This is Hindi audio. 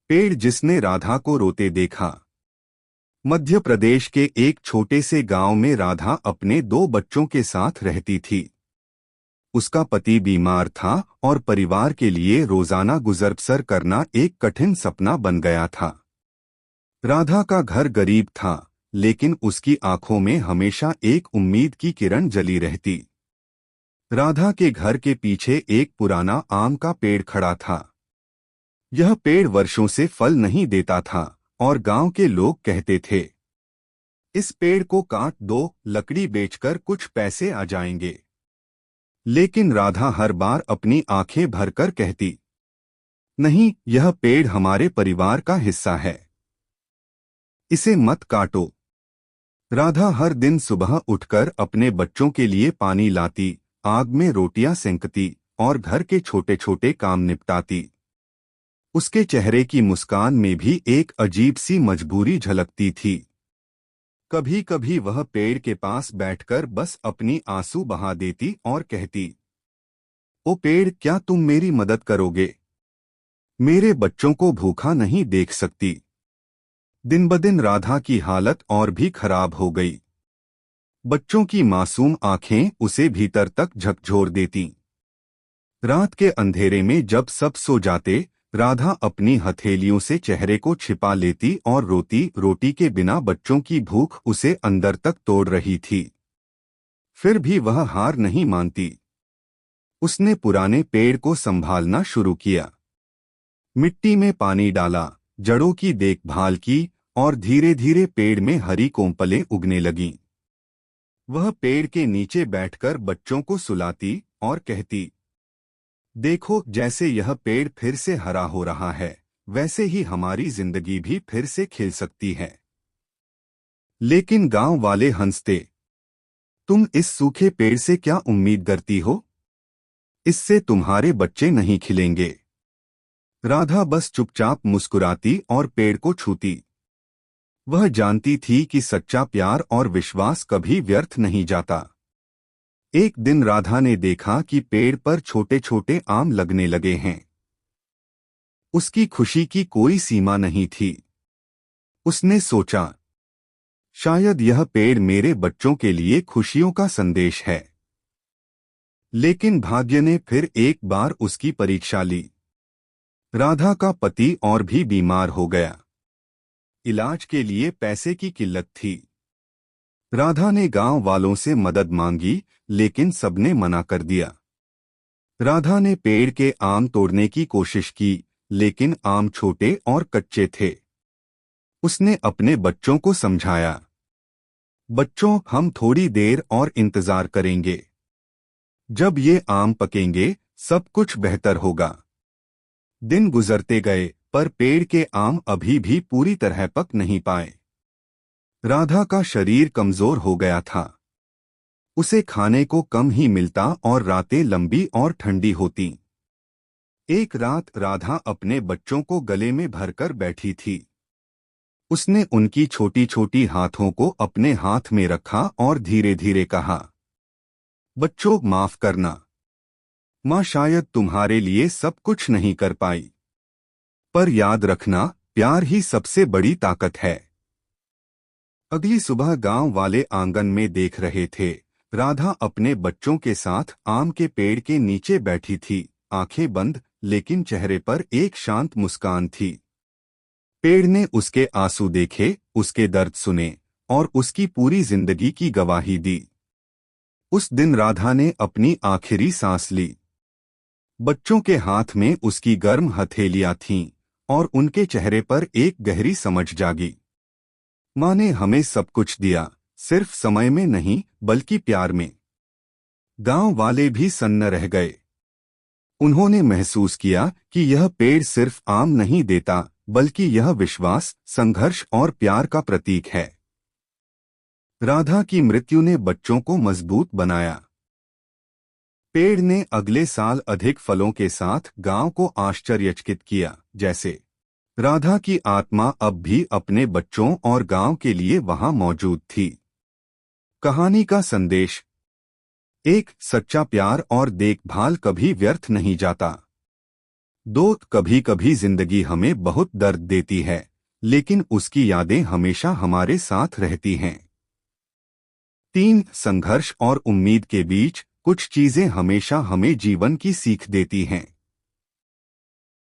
पेड़ जिसने राधा को रोते देखा। मध्य प्रदेश के एक छोटे से गांव में राधा अपने दो बच्चों के साथ रहती थी। उसका पति बीमार था और परिवार के लिए रोजाना गुजर बसर करना एक कठिन सपना बन गया था। राधा का घर गरीब था, लेकिन उसकी आंखों में हमेशा एक उम्मीद की किरण जली रहती। राधा के घर के पीछे एक पुराना आम का पेड़ खड़ा था। यह पेड़ वर्षों से फल नहीं देता था और गांव के लोग कहते थे, इस पेड़ को काट दो, लकड़ी बेचकर कुछ पैसे आ जाएंगे। लेकिन राधा हर बार अपनी आंखें भरकर कहती, नहीं, यह पेड़ हमारे परिवार का हिस्सा है, इसे मत काटो। राधा हर दिन सुबह उठकर अपने बच्चों के लिए पानी लाती, आग में रोटियां सेंकती और घर के छोटे छोटे काम निपटाती। उसके चेहरे की मुस्कान में भी एक अजीब सी मजबूरी झलकती थी। कभी कभी वह पेड़ के पास बैठकर बस अपनी आंसू बहा देती और कहती, ओ पेड़, क्या तुम मेरी मदद करोगे? मेरे बच्चों को भूखा नहीं देख सकती। दिन-ब-दिन राधा की हालत और भी खराब हो गई। बच्चों की मासूम आंखें उसे भीतर तक झकझोर देती। रात के अंधेरे में जब सब सो जाते, राधा अपनी हथेलियों से चेहरे को छिपा लेती और रोती रोटी के बिना बच्चों की भूख उसे अंदर तक तोड़ रही थी। फिर भी वह हार नहीं मानती। उसने पुराने पेड़ को संभालना शुरू किया। मिट्टी में पानी डाला, जड़ों की देखभाल की और धीरे धीरे पेड़ में हरी कोंपलें उगने लगीं। वह पेड़ के नीचे बैठकर बच्चों को सुलाती और कहती, देखो, जैसे यह पेड़ फिर से हरा हो रहा है, वैसे ही हमारी जिंदगी भी फिर से खिल सकती है। लेकिन गांव वाले हंसते, तुम इस सूखे पेड़ से क्या उम्मीद करती हो? इससे तुम्हारे बच्चे नहीं खिलेंगे। राधा बस चुपचाप मुस्कुराती और पेड़ को छूती। वह जानती थी कि सच्चा प्यार और विश्वास कभी व्यर्थ नहीं जाता। एक दिन राधा ने देखा कि पेड़ पर छोटे छोटे आम लगने लगे हैं। उसकी खुशी की कोई सीमा नहीं थी। उसने सोचा, शायद यह पेड़ मेरे बच्चों के लिए खुशियों का संदेश है। लेकिन भाग्य ने फिर एक बार उसकी परीक्षा ली। राधा का पति और भी बीमार हो गया। इलाज के लिए पैसे की किल्लत थी। राधा ने गांव वालों से मदद मांगी, लेकिन सबने मना कर दिया। राधा ने पेड़ के आम तोड़ने की कोशिश की, लेकिन आम छोटे और कच्चे थे। उसने अपने बच्चों को समझाया, बच्चों, हम थोड़ी देर और इंतजार करेंगे। जब ये आम पकेंगे, सब कुछ बेहतर होगा। दिन गुजरते गए, पर पेड़ के आम अभी भी पूरी तरह पक नहीं पाए। राधा का शरीर कमजोर हो गया था। उसे खाने को कम ही मिलता और रातें लंबी और ठंडी होती। एक रात राधा अपने बच्चों को गले में भरकर बैठी थी। उसने उनकी छोटी छोटी हाथों को अपने हाथ में रखा और धीरे धीरे कहा, बच्चों, माफ करना। माँ शायद तुम्हारे लिए सब कुछ नहीं कर पाई, पर याद रखना, प्यार ही सबसे बड़ी ताकत है। अगली सुबह गांव वाले आंगन में देख रहे थे। राधा अपने बच्चों के साथ आम के पेड़ के नीचे बैठी थी, आंखें बंद, लेकिन चेहरे पर एक शांत मुस्कान थी। पेड़ ने उसके आंसू देखे, उसके दर्द सुने और उसकी पूरी जिंदगी की गवाही दी। उस दिन राधा ने अपनी आखिरी सांस ली। बच्चों के हाथ में उसकी गर्म हथेलियां थीं और उनके चेहरे पर एक गहरी समझ जागी। माँ ने हमें सब कुछ दिया, सिर्फ समय में नहीं, बल्कि प्यार में। गांव वाले भी सन्न रह गए। उन्होंने महसूस किया कि यह पेड़ सिर्फ आम नहीं देता, बल्कि यह विश्वास, संघर्ष और प्यार का प्रतीक है। राधा की मृत्यु ने बच्चों को मजबूत बनाया। पेड़ ने अगले साल अधिक फलों के साथ गांव को आश्चर्यचकित किया, जैसे राधा की आत्मा अब भी अपने बच्चों और गांव के लिए वहां मौजूद थी। कहानी का संदेश, एक, सच्चा प्यार और देखभाल कभी व्यर्थ नहीं जाता। दो, कभी कभी जिंदगी हमें बहुत दर्द देती है, लेकिन उसकी यादें हमेशा हमारे साथ रहती हैं। 3, संघर्ष और उम्मीद के बीच कुछ चीजें हमेशा हमें जीवन की सीख देती हैं।